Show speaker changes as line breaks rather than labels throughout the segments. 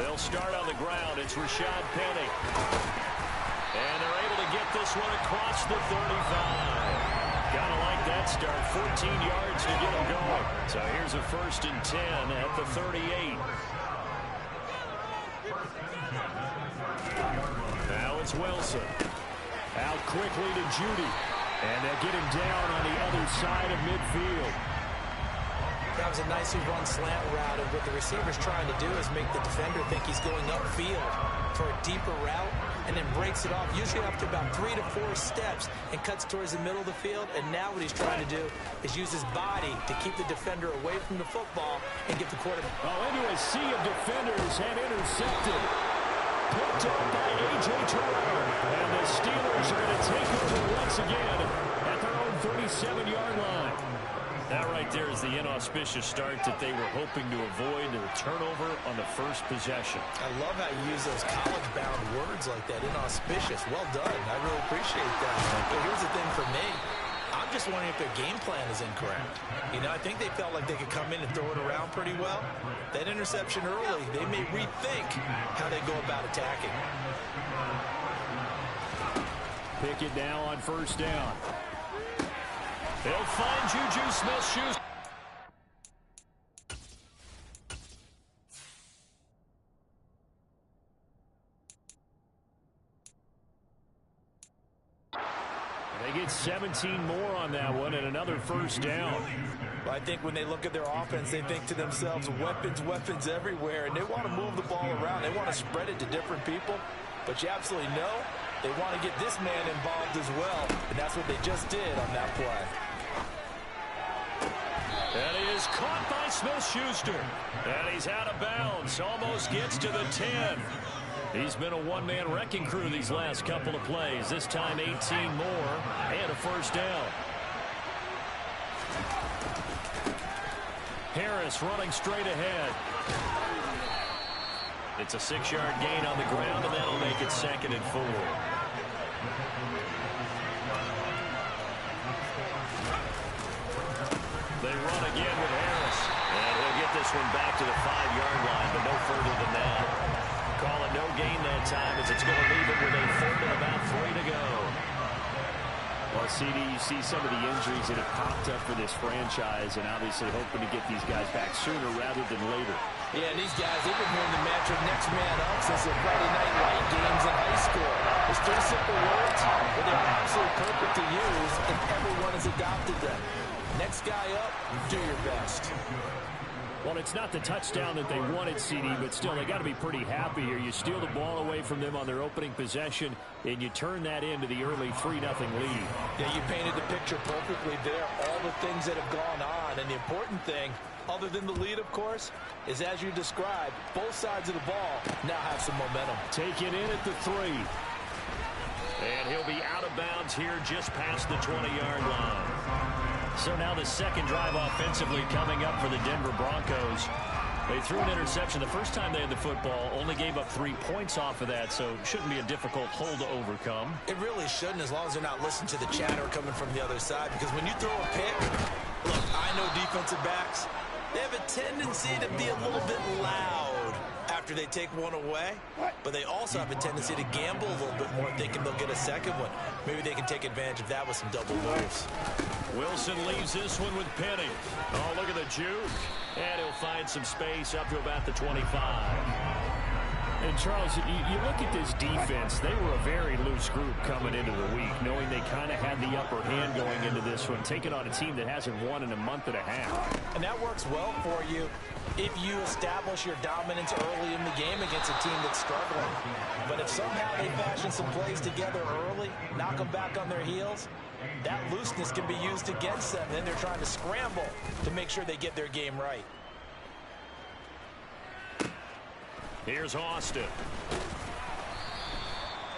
They'll start on the ground. It's Rashad Penny. And they're able to get this one across the 35. Gotta like that start. 14 yards to get them going. So here's a 1st and 10 at the 38. Now it's Wilson. Out quickly to Judy. And they'll get him down on the other side of midfield.
That was a nicely run slant route, and what the receiver's trying to do is make the defender think he's going upfield for a deeper route, and then breaks it off, usually up to about 3 to 4 steps, and cuts towards the middle of the field. And now what he's trying to do is use his body to keep the defender away from the football and get the quarterback.
Oh, into a sea of defenders and intercepted. Picked up by A.J. Terrell. And the Steelers are going to take over once again at their own 37-yard line. That right there is the inauspicious start that they were hoping to avoid, the turnover on the first possession.
I love how you use those college-bound words like that, inauspicious. Well done. I really appreciate that. But here's the thing for me. I'm just wondering if their game plan is incorrect. You know, I think they felt like they could come in and throw it around pretty well. That interception early, they may rethink how they go about attacking.
Pick it now on 1st down. They'll find Juju Smith-Schuster. They get 17 more on that one and another 1st down.
Well, I think when they look at their offense, they think to themselves, weapons, weapons everywhere, and they want to move the ball around. They want to spread it to different people, but you absolutely know they want to get this man involved as well, and that's what they just did on that play.
And he is caught by Smith-Schuster. And he's out of bounds. Almost gets to the 10. He's been a one-man wrecking crew these last couple of plays. This time 18 more and a 1st down. Harris running straight ahead. It's a 6-yard gain on the ground, and that'll make it 2nd and 4. They run again with Harris. And he'll get this one back to the 5-yard line, but no further than that. Call it no gain that time as it's going to leave it with a 3rd and about 3 to go.
Well, CD, you see some of the injuries that have popped up for this franchise and obviously hoping to get these guys back sooner rather than later.
Yeah, and these guys, they've been hearing the mantra next man up since the Friday Night Light games in high school. It's 3 simple words, but they're absolutely perfect to use, and everyone has adopted them. Next guy up, do your best.
Well, it's not the touchdown that they wanted, CD, but still, they got to be pretty happy here. You steal the ball away from them on their opening possession, and you turn that into the early 3-0 lead.
Yeah, you painted the picture perfectly there. All the things that have gone on, and the important thing, other than the lead, of course, is as you described, both sides of the ball now have some momentum.
Take it in at the 3. And he'll be out of bounds here just past the 20-yard line. So now the second drive offensively coming up for the Denver Broncos. They threw an interception the first time they had the football, only gave up 3 points off of that, so it shouldn't be a difficult hole to overcome.
It really shouldn't, as long as they're not listening to the chatter coming from the other side, because when you throw a pick, look, I know defensive backs, they have a tendency to be a little bit loud after they take one away, but they also have a tendency to gamble a little bit more, thinking they'll get a second one. Maybe they can take advantage of that with some double moves.
Wilson leaves this one with Penny. Oh, look at the juke. And he'll find some space up to about the 25.
And, Charles, you look at this defense. They were a very loose group coming into the week, knowing they kind of had the upper hand going into this one, taking on a team that hasn't won in a month and a half.
And that works well for you if you establish your dominance early in the game against a team that's struggling. But if somehow they fashion some plays together early, knock them back on their heels, that looseness can be used against them. Then they're trying to scramble to make sure they get their game right.
Here's Austin.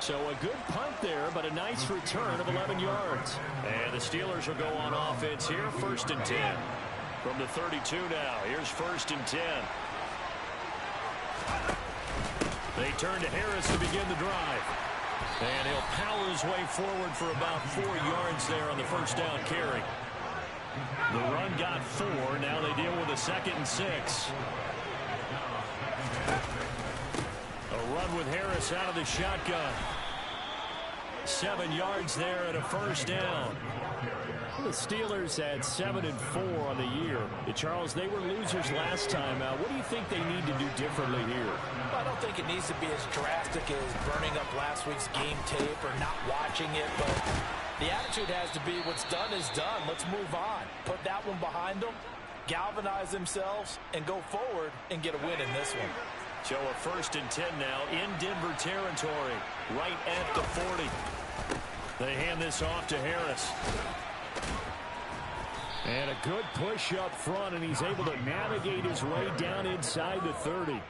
So a good punt there, but a nice return of 11 yards. And the Steelers will go on offense here, 1st and 10. From the 32 now, here's 1st and 10. They turn to Harris to begin the drive. And he'll power his way forward for about 4 yards there on the 1st down carry. The run got 4. Now they deal with a 2nd and 6.
with Harris out of the shotgun. 7 yards there and a first down. The Steelers had 7-4 on the year. Charles, they were losers last time out. What do you think they need to do differently here?
Well, I don't think it needs to be as drastic as burning up last week's game tape or not watching it, but the attitude has to be what's done is done. Let's move on. Put that one behind them, galvanize themselves, and go forward and get a win in this one.
So a 1st and 10 now in Denver territory, right at the 40.
They hand this off to Harris. And a good push up front, and he's able to navigate his way down inside the 30.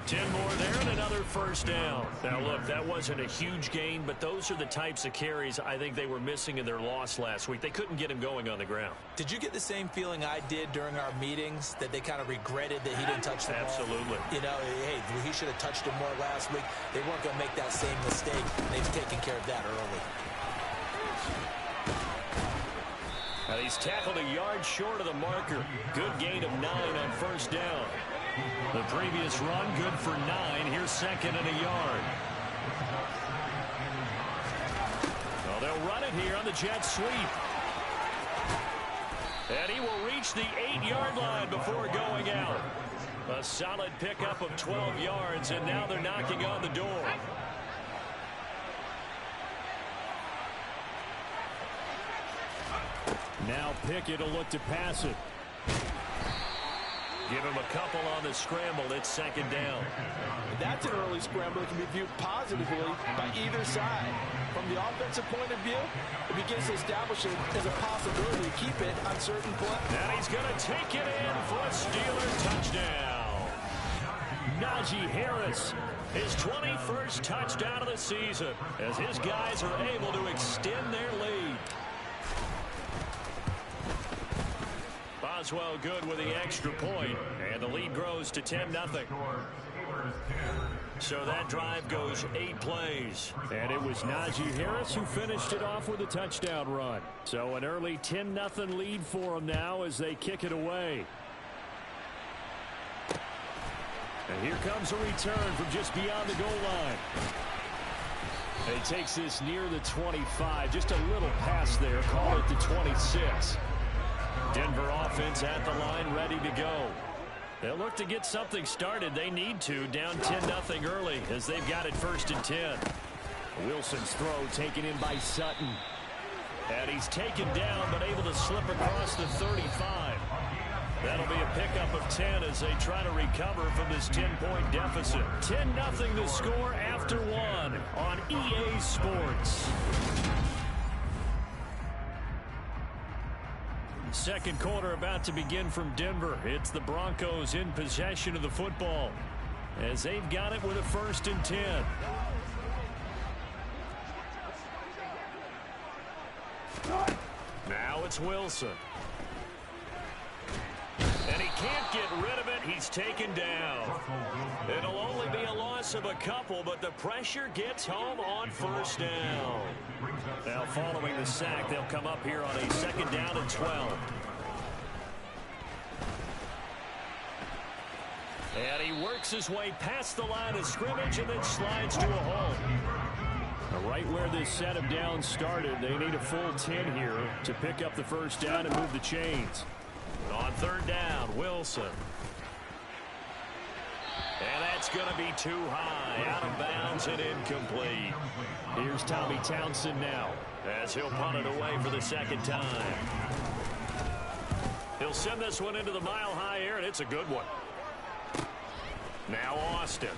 10 more there and another first down. Now, look, that wasn't a huge gain, but those are the types of carries I think they were missing in their loss last week. They couldn't get him going on the ground.
Did you get the same feeling I did during our meetings, that they kind of regretted that he didn't touch the ball?
Absolutely.
You know, hey, he should have touched him more last week. They weren't going to make that same mistake. They've taken care of that early.
Now he's tackled a yard short of the marker. Good gain of 9 on first down.
The previous run, good for 9. Here's 2nd and a yard. Well, they'll run it here on the jet sweep.
And he will reach the 8-yard line before going out. A solid pickup of 12 yards, and now they're knocking on the door.
Now Pickett will look to pass it.
Give him a couple on the scramble. It's 2nd down.
That's an early scramble that can be viewed positively by either side. From the offensive point of view, it begins to establish it as a possibility to keep it on certain plays.
And he's going to take it in for a Steeler touchdown.
Najee Harris,
his 21st touchdown of the season, as his guys are able to extend their lead. Boswell good with the extra point, and the lead grows to 10-0. So that drive goes 8 plays.
And it was Najee Harris who finished it off with a touchdown run. So an early 10-0 lead for them now as they kick it away. And here comes a return from just beyond the goal line. He takes this near the 25. Just a little pass there. Call it the 26.
Denver offense at the line, ready to go. They'll look to get something started. They need to, down 10-0 early, as they've got it 1st and 10.
Wilson's throw taken in by Sutton.
And he's taken down, but able to slip across the 35. That'll be a pickup of 10 as they try to recover from this 10-point deficit. 10-0 the score after 1 on EA Sports. Second quarter about to begin from Denver. It's the Broncos in possession of the football as they've got it with a 1st and 10. Now it's Wilson. And he can't get rid of it. He's taken down. It'll only be a loss of a couple, but the pressure gets home on 1st down. Now following the sack, they'll come up here on a 2nd down and 12. And he works his way past the line of scrimmage and then slides to a hole.
Right where this set of downs started, they need a full 10 here to pick up the 1st down and move the chains.
On 3rd down, Wilson. And that's going to be too high. Out of bounds and incomplete.
Here's Tommy Townsend now,
as he'll punt it away for the 2nd time. He'll send this one into the mile-high air, and it's a good one. Now Austin.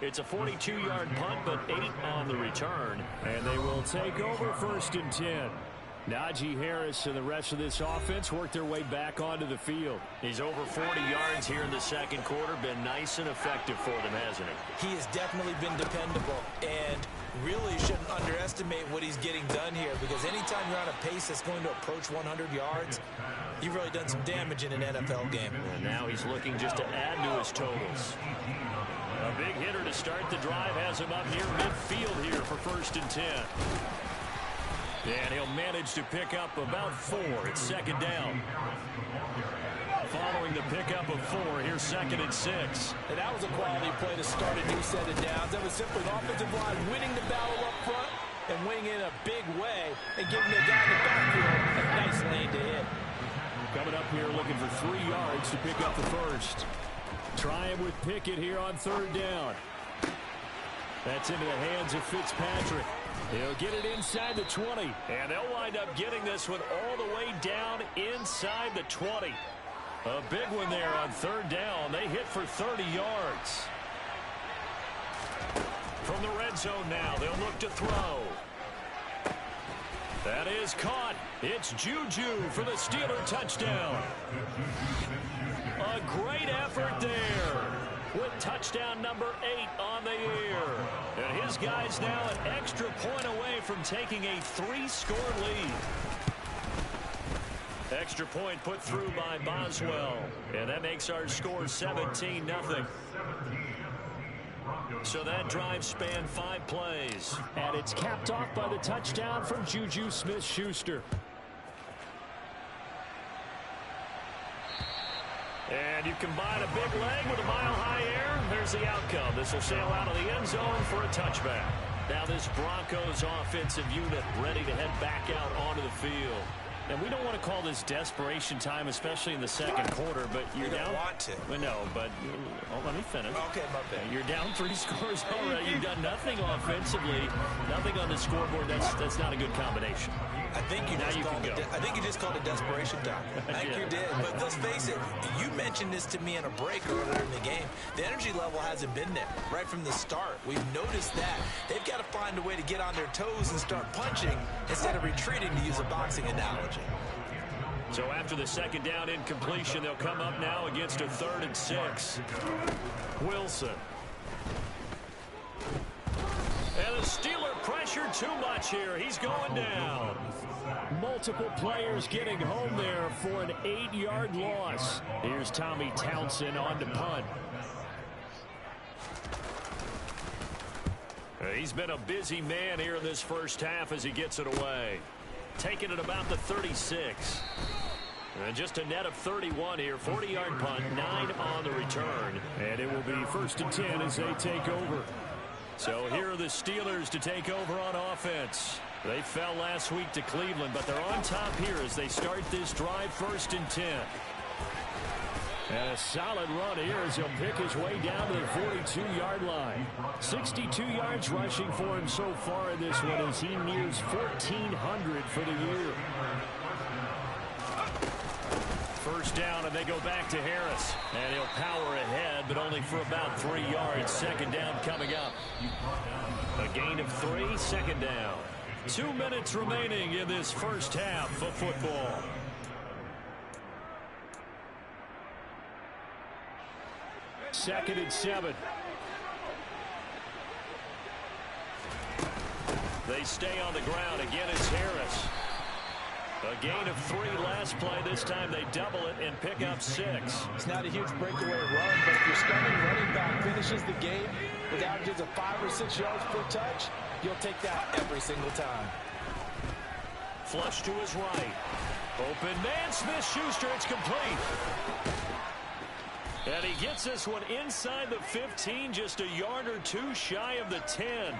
It's a 42-yard punt, but 8 on the return.
And they will take over 1st and 10. Najee Harris and the rest of this offense work their way back onto the field.
He's over 40 yards here in the 2nd quarter. Been nice and effective for them, hasn't he?
He has definitely been dependable, and really shouldn't underestimate what he's getting done here, because anytime you're on a pace that's going to approach 100 yards, you've really done some damage in an NFL game.
And now he's looking just to add to his totals. A big hitter to start the drive has him up near midfield here for 1st and 10. And he'll manage to pick up about 4. It's second down. Following the pickup of 4, here's second and 6.
And that was a quality play to start a new set of downs. That was simply an offensive line winning the battle up front and winning in a big way and giving the guy in the backfield a nice lane to hit.
Coming up here looking for 3 yards to pick up the first. Trying with Pickett here on third down. That's into the hands of Fitzpatrick. He'll get it inside the 20.
And they'll wind up getting this one all the way down inside the 20. A big one there on third down. They hit for 30 yards. From the red zone now, they'll look to throw. That is caught. It's Juju for the Steeler touchdown. A great effort there with touchdown number 8 on the year. And his guys now an extra point away from taking a 3-score lead. Extra point put through by Boswell. And that makes our score 17-0. So that drive spanned 5 plays.
And it's capped off by the touchdown from Juju Smith-Schuster.
And you combine a big leg with a mile-high air. There's the outcome. This will sail out of the end zone for a touchback. Now this Broncos offensive unit ready to head back out onto the field. And we don't want to call this desperation time, especially in the second quarter, but you're down.
You don't want to.
Well, no, but let me finish.
Okay, my bad.
You're down 3 scores already. You've done nothing offensively, nothing on the scoreboard. That's not a good combination.
I think you just called it desperation time. I think you did. But let's face it, you mentioned this to me in a break earlier in the game. The energy level hasn't been there right from the start. We've noticed that. They've got to find a way to get on their toes and start punching instead of retreating, to use a boxing analogy.
So after the second down incompletion, they'll come up now against a 3rd and 6. Wilson. And the Steeler pressure too much here. He's going down.
Multiple players getting home there for an 8-yard loss. Here's Tommy Townsend on to punt.
He's been a busy man here in this first half as he gets it away. Taking it about the 36. And just a net of 31 here. 40-yard punt, 9 on the return.
And it will be 1st and 10 as they take over.
So here are the Steelers to take over on offense. They fell last week to Cleveland, but they're on top here as they start this drive 1st and 10.
And a solid run here as he'll pick his way down to the 42-yard line. 62 yards rushing for him so far in this one as he nears 1,400 for the year.
First down, and they go back to Harris. And he'll power ahead, but only for about 3 yards. Second down coming up. A gain of 3, 2nd down. 2 minutes remaining in this first half of football.
Second and 7.
They stay on the ground. Again, it's Harris. A gain of 3 last play. This time they double it and pick up 6.
It's not a huge breakaway run, but if your starting running back finishes the game with averages of 5 or 6 yards per touch, you'll take that every single time.
Flush to his right. Open man, Smith-Schuster. It's complete. And he gets this one inside the 15, just a yard or 2 shy of the 10.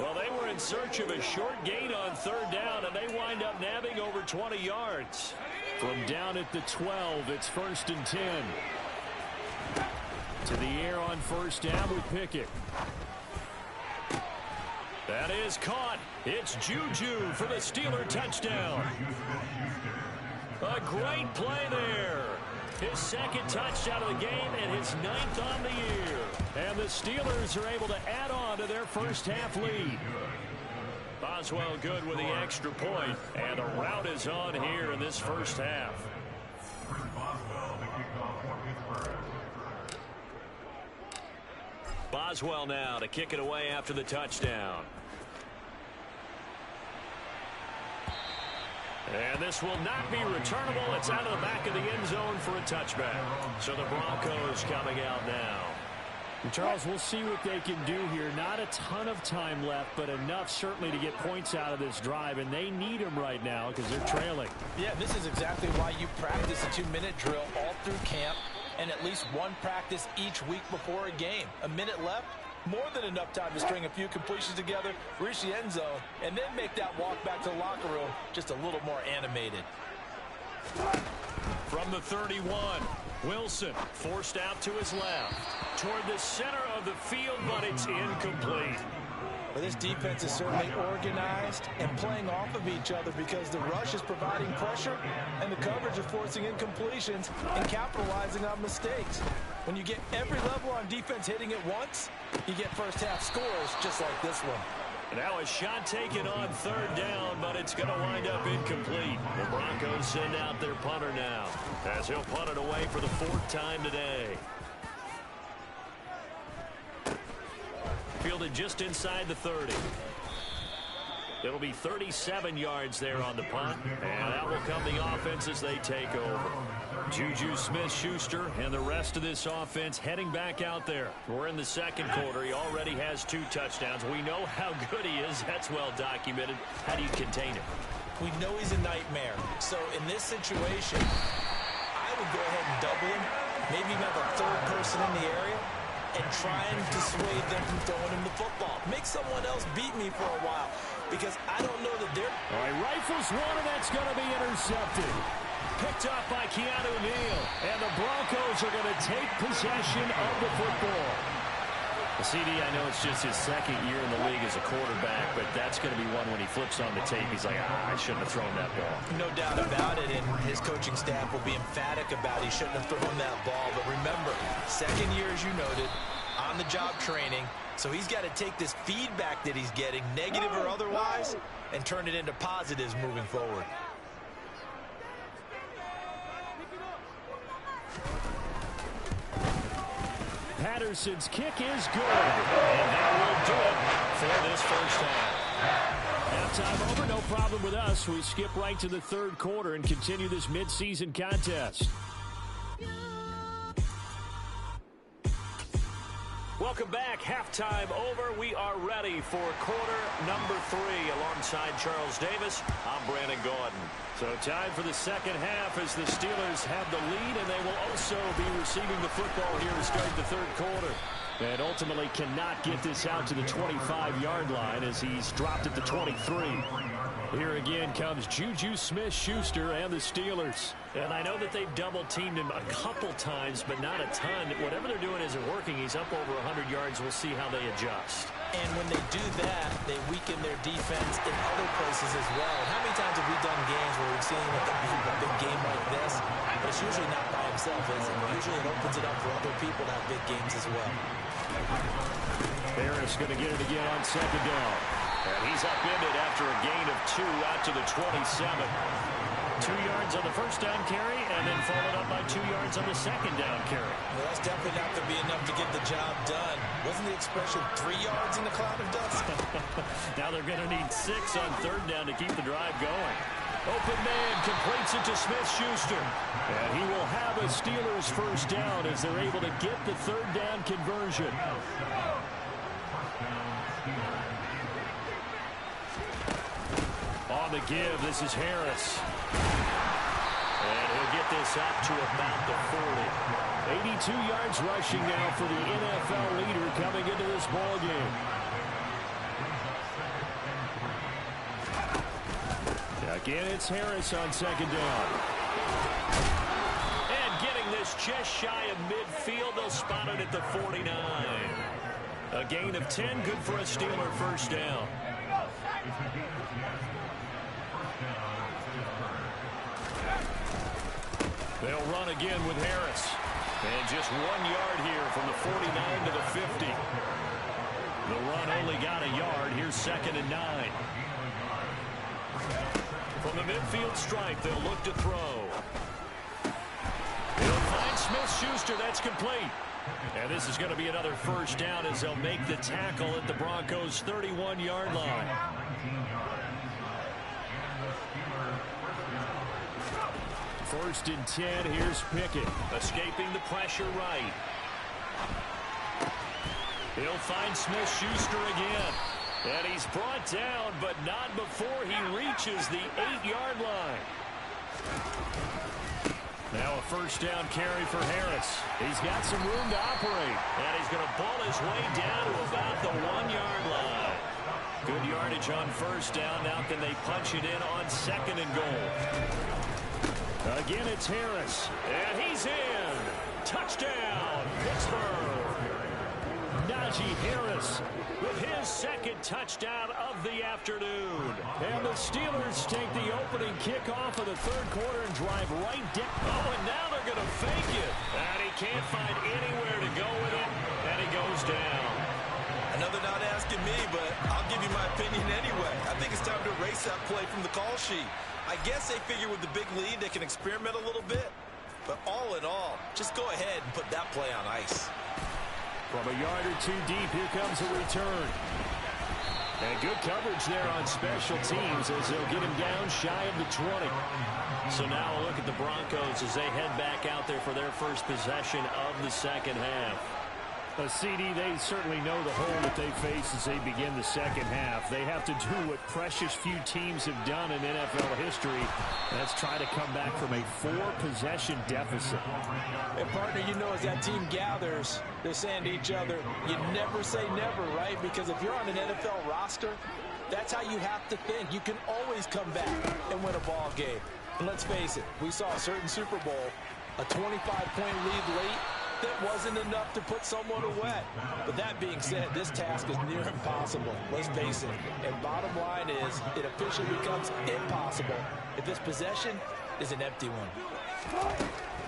Well, they were in search of a short gain on 3rd down, and they wind up nabbing over 20 yards.
From down at the 12, it's 1st and 10. To the air on 1st down with Pickett.
That is caught. It's Juju for the Steeler touchdown. A great play there. His 2nd touchdown of the game and his 9th on the year. And the Steelers are able to add on to their first half lead. Boswell good with the extra point. And the route is on here in this first half. Boswell now to kick it away after the touchdown. And this will not be returnable. It's out of the back of the end zone for a touchback. So the Broncos coming out now.
And Charles, we'll see what they can do here. Not a ton of time left, but enough certainly to get points out of this drive, and they need them right now because they're trailing.
Yeah, this is exactly why you practice a 2-minute drill all through camp and at least one practice each week before a game. A minute left, more than enough time to string a few completions together, reach the end zone, and then make that walk back to the locker room just a little more animated.
From the 31, Wilson forced out to his left. Toward the center of the field, but it's incomplete.
Well, this defense is certainly organized and playing off of each other because the rush is providing pressure and the coverage is forcing incompletions and capitalizing on mistakes. When you get every level on defense hitting it once, you get first half scores just like this one.
Now a shot taken on third down, but it's going to wind up incomplete. The Broncos send out their punter now, as he'll punt it away for the 4th time today. Fielded just inside the 30. It'll be 37 yards there on the punt, and that will come the offense as they take over. Juju Smith-Schuster and the rest of this offense heading back out there. We're in the second quarter. He already has 2 touchdowns. We know how good he is. That's well documented. How do you contain him?
We know he's a nightmare. So in this situation, I would go ahead and double him. Maybe even have a third person in the area and trying to dissuade them from throwing him the football. Make someone else beat me for a while because I don't know that they're...
All right, rifles one, and that's going to be intercepted.
Picked up by Keanu Neal, and the Broncos are going to take possession of the football.
CD, I know it's just his second year in the league as a quarterback, but that's going to be one when he flips on the tape. He's like, I shouldn't have thrown that ball.
No doubt about it, and his coaching staff will be emphatic about he shouldn't have thrown that ball. But remember, second year, as you noted, on-the-job training, so he's got to take this feedback that he's getting, negative or otherwise, and turn it into positives moving forward.
Patterson's kick is good. And that will do it for this first half. Halftime over, no problem with us. We skip right to the third quarter and continue this midseason contest.
Welcome back. Halftime over. We are ready for quarter number 3. Alongside Charles Davis, I'm Brandon Gaudin.
So time for the second half as the Steelers have the lead, and they will also be receiving the football here to start the third quarter. And ultimately cannot get this out to the 25-yard line as he's dropped at the 23. Here again comes Juju Smith-Schuster and the Steelers.
And I know that they've double-teamed him a couple times, but not a ton. Whatever they're doing isn't working. He's up over 100 yards. We'll see how they adjust.
And when they do that, they weaken their defense in other places as well. And how many times have we done games where we've seen a big game like this? But it's usually not by himself, is it? Usually it opens it up for other people to have big games as well.
Harris going to get it again on second down.
And he's upended after a gain of 2 out to the 27. 2 yards on the first down carry, and then followed up by 2 yards on the second down carry.
Well, that's definitely not going to be enough to get the job done. Wasn't the expression 3 yards in the cloud of dust?
Now they're going to need 6 on third down to keep the drive going. Open man completes it to Smith-Schuster.
And he will have a Steelers first down as they're able to get the third down conversion.
On the give, this is Harris. And he'll get this up to about the 40.
82 yards rushing now for the NFL leader coming into this ball game. Again, it's Harris on second down.
And getting this just shy of midfield, they'll spot it at the 49. A gain of 10, good for a Steeler first down. They'll run again with Harris. And just 1 yard here from the 49 to the 50. The run only got a yard. Here's second and 9. From the midfield stripe, they'll look to throw. They'll find Smith-Schuster. That's complete. And this is going to be another first down as they'll make the tackle at the Broncos' 31-yard line.
First and 10, here's Pickett.
Escaping the pressure right. He'll find Smith-Schuster again. And he's brought down, but not before he reaches the 8-yard line. Now a first down carry for Harris. He's got some room to operate. And he's going to ball his way down to about the 1-yard line. Good yardage on first down. Now can they punch it in on second and goal? Again, it's Harris. And he's in. Touchdown, Pittsburgh. Najee Harris with his second touchdown of the afternoon. And the Steelers take the opening kickoff of the third quarter and drive right down. Oh, and now they're going to fake it. And he can't find anywhere to go with it. And he goes down.
Another not asking me, but I'll give you my opinion anyway. I think it's time to erase that play from the call sheet. I guess they figure with the big lead they can experiment a little bit. But all in all, just go ahead and put that play on ice.
From a yard or two deep, here comes a return. And good coverage there on special teams as they'll get him down shy of the 20. So now a look at the Broncos as they head back out there for their first possession of the second half. CD, they certainly know the hole that they face as they begin the second half. They have to do what precious few teams have done in NFL history. That's try to come back from a 4-possession deficit.
And partner, you know, as that team gathers, they're saying to each other, you never say never, right? Because if you're on an NFL roster, that's how you have to think. You can always come back and win a ball game. And let's face it, we saw a certain Super Bowl, a 25-point lead late, that wasn't enough to put someone away. But that being said, this task is near impossible. Let's face it. And bottom line is, it officially becomes impossible if this possession is an empty one.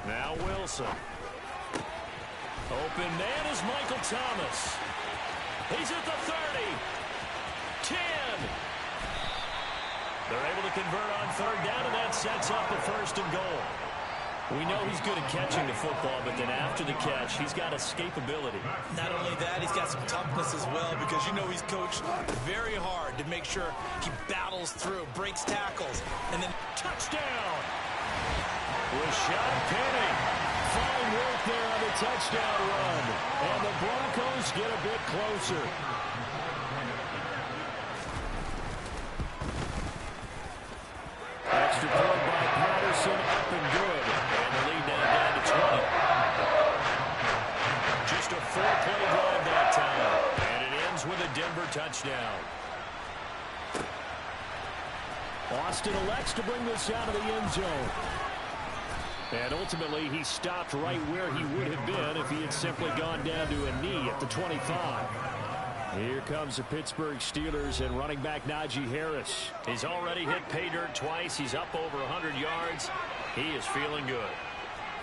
Now Wilson. Open man is Michael Thomas. He's at the 30. 10. They're able to convert on third down, and that sets up a first and goal. We know he's good at catching the football, but then after the catch, he's got escapability.
Not only that, he's got some toughness as well, because you know he's coached very hard to make sure he battles through, breaks tackles, and then touchdown.
Rashad Penny. Fine work there on the touchdown run. And the Broncos get a bit closer. Extra point by Patterson, up and good. And the lead now down to 20. Just a 4-play drive that time. And it ends with a Denver touchdown. Austin elects to bring this out of the end zone. And ultimately, he stopped right where he would have been if he had simply gone down to a knee at the 25. Here comes the Pittsburgh Steelers and running back Najee Harris. He's already hit pay dirt twice. He's up over 100 yards. He is feeling good.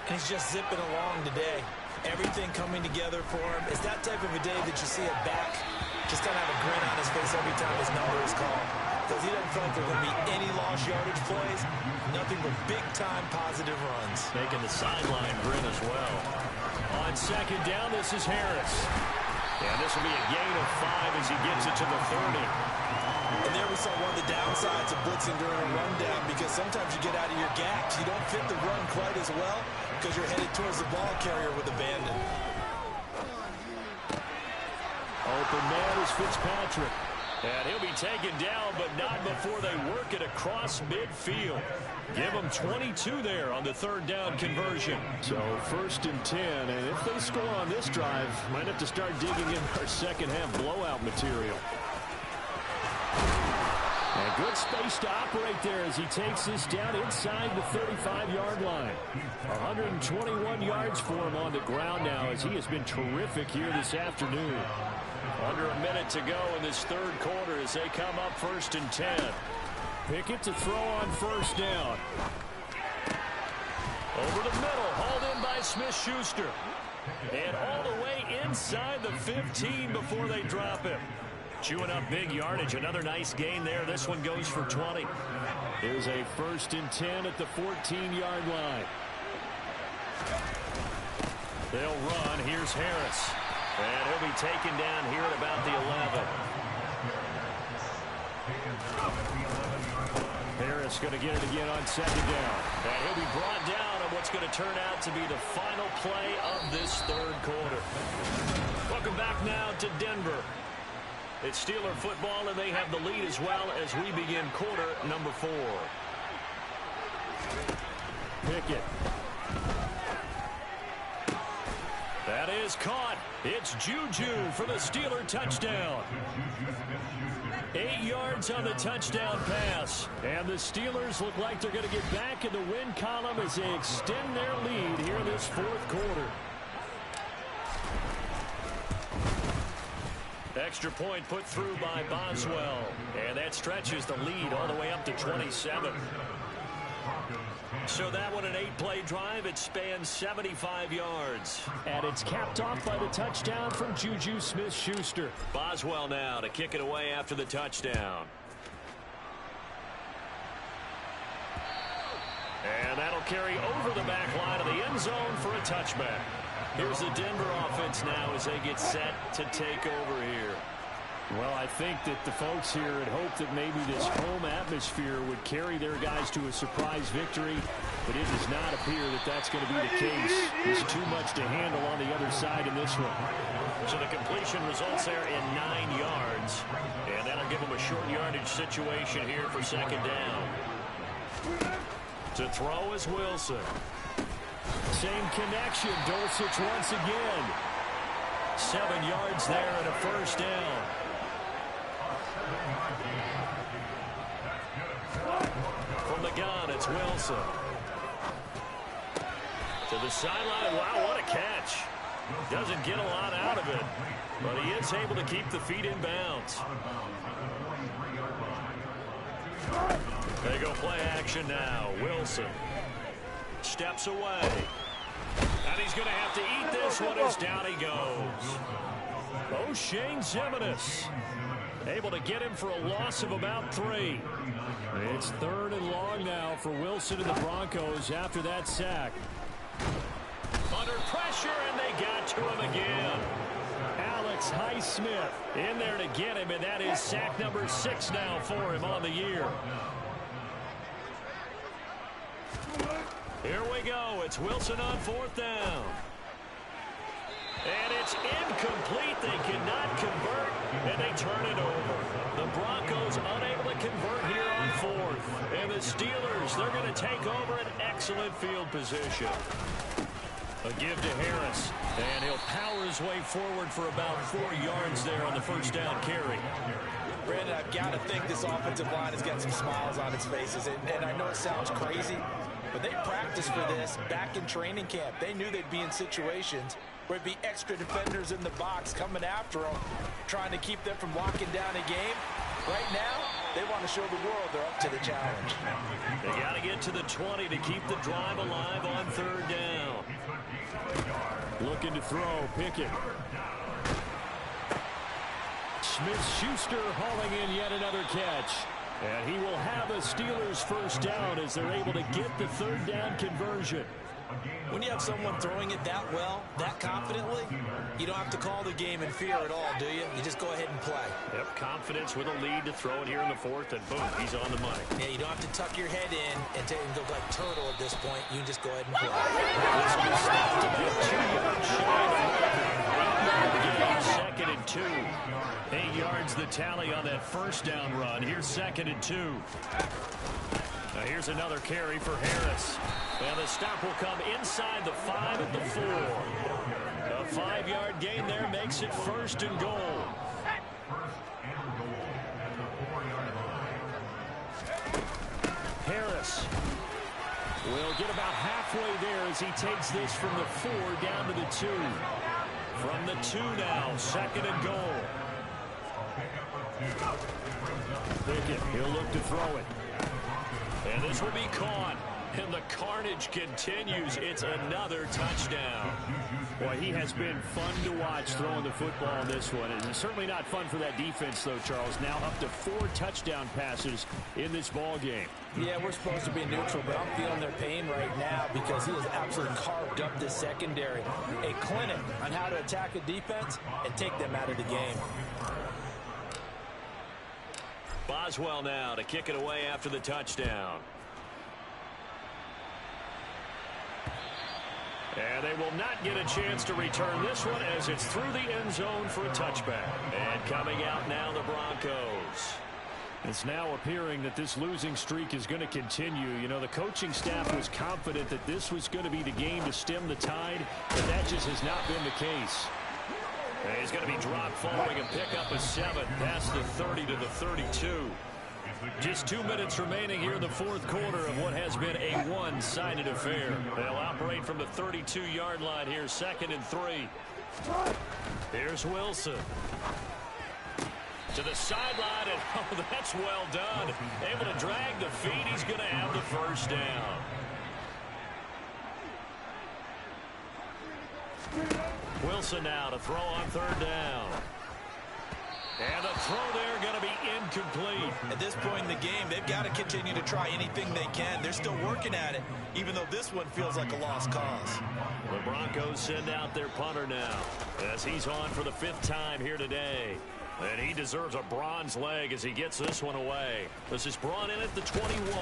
And he's just zipping along today. Everything coming together for him. It's that type of a day that you see a back just kind of have a grin on his face every time his number is called. Because he doesn't feel like there's going to be any lost yardage plays. Nothing but big-time positive runs.
Making the sideline grin as well. On second down, this is Harris. And this will be a gain of 5 as he gets it to the 30.
And there we saw one of the downsides of blitzing during a rundown, because sometimes you get out of your gaps. You don't fit the run quite as well because you're headed towards the ball carrier with abandon.
Open man is Fitzpatrick. And he'll be taken down, but not before they work it across midfield. Give them 22 there on the third down conversion. So first and 10, and if they score on this drive, might have to start digging in our second half blowout material. And good space to operate there as he takes this down inside the 35-yard line. 121 yards for him on the ground now as he has been terrific here this afternoon. Under a minute to go in this third quarter as they come up first and 10. Pickett to throw on first down. Over the middle, hauled in by Smith-Schuster. And all the way inside the 15 before they drop him. Chewing up big yardage. Another nice gain there. This one goes for 20. Here's a first and 10 at the 14-yard line. They'll run. Here's Harris. And he'll be taken down here at about the 11. Harris going to get it again on second down. And he'll be brought down on what's what's going to turn out to be the final play of this third quarter. Welcome back now to Denver. It's Steeler football, and they have the lead as well as we begin quarter number 4.
Pickett.
That is caught. It's Juju for the Steeler touchdown. 8 yards on the touchdown pass. And the Steelers look like they're going to get back in the win column as they extend their lead here in this fourth quarter. Extra point put through by Boswell. And that stretches the lead all the way up to 27. So that one, an 8-play drive. It spans 75 yards.
And it's capped off by the touchdown from Juju Smith-Schuster.
Boswell now to kick it away after the touchdown. And that'll carry over the back line of the end zone for a touchback. Here's the Denver offense now as they get set to take over here.
Well, I think that the folks here had hoped that maybe this home atmosphere would carry their guys to a surprise victory, but it does not appear that that's going to be the case. There's too much to handle on the other side in this one.
So the completion results there in 9 yards, and that'll give them a short yardage situation here for second down. To throw is Wilson.
Same connection, Dulcich once again.
7 yards there and a first down. From the gun, it's Wilson. To the sideline. Wow, what a catch. Doesn't get a lot out of it, but he is able to keep the feet in bounds. They go play action now. Wilson steps away. And he's going to have to eat this one as down he goes. O'Shane Ximines able to get him for a loss of about 3.
It's 3rd and long now for Wilson and the Broncos after that sack.
Under pressure, and they got to him again.
Alex Highsmith
in there to get him, and that is sack number 6 now for him on the year. Here we go. It's Wilson on 4th down. And it's incomplete. They cannot convert, and they turn it over. The Broncos unable to convert here on 4th. And the Steelers, they're going to take over an excellent field position. A give to Harris, and he'll power his way forward for about 4 yards there on the first down carry.
Brandon, I've got to think this offensive line has got some smiles on its faces. And I know it sounds crazy, but they practiced for this back in training camp. They knew they'd be in situations where it'd be extra defenders in the box coming after them, trying to keep them from locking down a game. Right now, they want to show the world they're up to the challenge.
They got to get to the 20 to keep the drive alive on 3rd down.
Looking to throw, Pickett. Smith-Schuster hauling in yet another catch. And he will have a Steelers first down as they're able to get the 3rd down conversion.
When you have someone throwing it that well, that confidently, you don't have to call the game in fear at all, do you? You just go ahead and play.
Yep, confidence with a lead to throw it here in the 4th, and boom, he's on the money.
Yeah, you don't have to tuck your head in and go like turtle at this point. You just go ahead and play.
This one stopped about 2 yards shy of the record. 2nd and 2. 8 yards the tally on that first down run. Here's 2nd and 2. Now here's another carry for Harris. And the stop will come inside the 5 at the 4. A 5-yard gain there makes it 1st and goal. Harris will get about halfway there as he takes this from the 4 down to the 2. From the 2 now, 2nd and goal.
Pickett, he'll look to throw it.
And this will be caught. And the carnage continues. It's another touchdown.
Boy, he has been fun to watch throwing the football in this one. It's certainly not fun for that defense, though, Charles. Now up to 4 touchdown passes in this ball game.
Yeah, we're supposed to be neutral, but I'm feeling their pain right now because he has absolutely carved up this secondary. A clinic on how to attack a defense and take them out of the game.
Boswell now to kick it away after the touchdown. And they will not get a chance to return this one as it's through the end zone for a touchback. And coming out now, the Broncos.
It's now appearing that this losing streak is going to continue. You know, the coaching staff was confident that this was going to be the game to stem the tide, but that just has not been the case.
And he's going to be dropped following a pickup of 7 past the 30 to the 32. Just 2 minutes remaining here in the fourth quarter of what has been a one-sided affair. They'll operate from the 32-yard line here, 2nd and 3. Here's Wilson. To the sideline, and oh, that's well done. Able to drag the feet. He's going to have the first down. Wilson now to throw on 3rd down. And the throw there going to be incomplete.
At this point in the game, they've got to continue to try anything they can. They're still working at it, even though this one feels like a lost cause.
The Broncos send out their punter now as he's on for the 5th time here today. And he deserves a bronze leg as he gets this one away. This is brought in at the 21.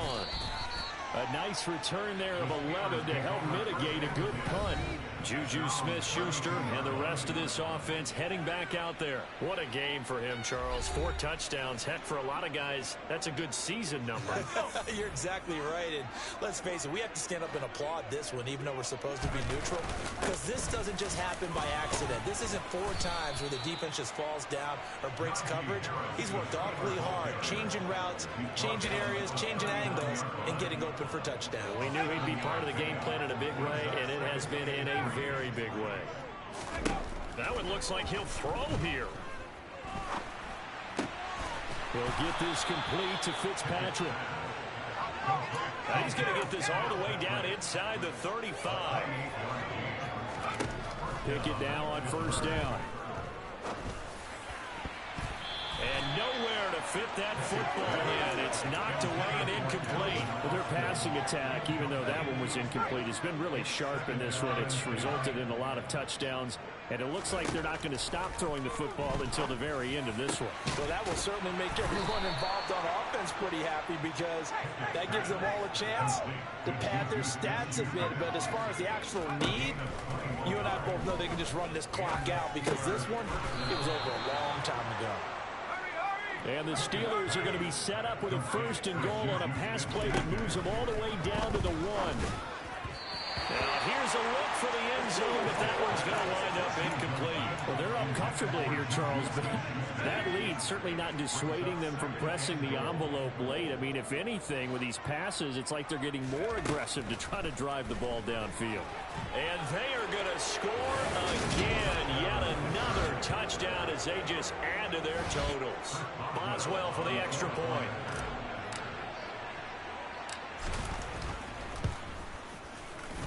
A nice return there of 11 to help mitigate a good punt.
Juju Smith-Schuster and the rest of this offense heading back out there. What a game for him, Charles. 4 touchdowns. Heck, for a lot of guys, that's a good season number.
You're exactly right. And let's face it, we have to stand up and applaud this one, even though we're supposed to be neutral, because this doesn't just happen by accident. This isn't 4 times where the defense just falls down or breaks coverage. He's worked awfully hard, changing routes, changing areas, changing angles, and getting open for touchdown.
We knew he'd be part of the game plan in a big way, and it has been in a very big way. That one looks like he'll throw here.
He'll get this complete to Fitzpatrick.
Now he's going to get this all the way down inside the 35.
Pick it now on 1st down.
And nowhere to fit that football in. It's knocked away and incomplete.
Well, their passing attack, even though that one was incomplete, has been really sharp in this one. It's resulted in a lot of touchdowns, and it looks like they're not going to stop throwing the football until the very end of this one.
Well, that will certainly make everyone involved on offense pretty happy, because that gives them all a chance to pad their stats a bit. But as far as the actual need, you and I both know they can just run this clock out, because this one, it was over a long time ago.
And the Steelers are going to be set up with a 1st and goal on a pass play that moves them all the way down to the 1.
Now here's a look for the end zone, but that one's going to wind up incomplete.
Well, they're up comfortably here, Charles, but that lead certainly not dissuading them from pressing the envelope late. I mean, if anything, with these passes, it's like they're getting more aggressive to try to drive the ball downfield.
And they are going to score again. Yet another touchdown as they just add to their totals. Boswell for the extra point.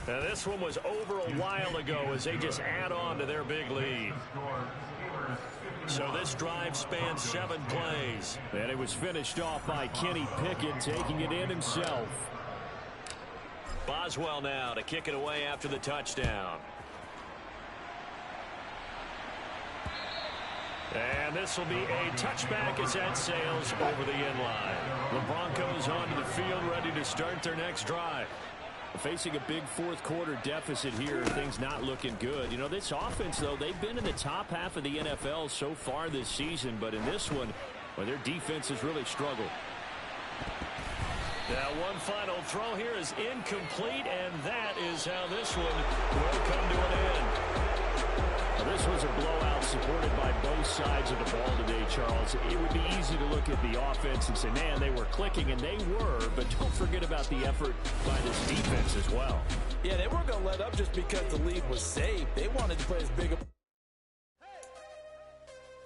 Now this one was over a while ago as they just add on to their big lead. So this drive spans 7 plays.
And it was finished off by Kenny Pickett, taking it in himself.
Boswell now to kick it away after the touchdown. And this will be a touchback as that sails over the end line. The Broncos onto the field, ready to start their next drive.
Facing a big fourth quarter deficit here, things not looking good. You know, this offense, though, they've been in the top half of the NFL so far this season, but in this one, well, their defense has really struggled.
Now one final throw here is incomplete, and that is how this one will come to an end.
Now, this was a blowout supported by both sides of the ball today, Charles. It would be easy to look at the offense and say, man, they were clicking, and they were, but don't forget about the effort by this defense as well.
Yeah, they weren't going to let up just because the lead was safe. They wanted to play as big a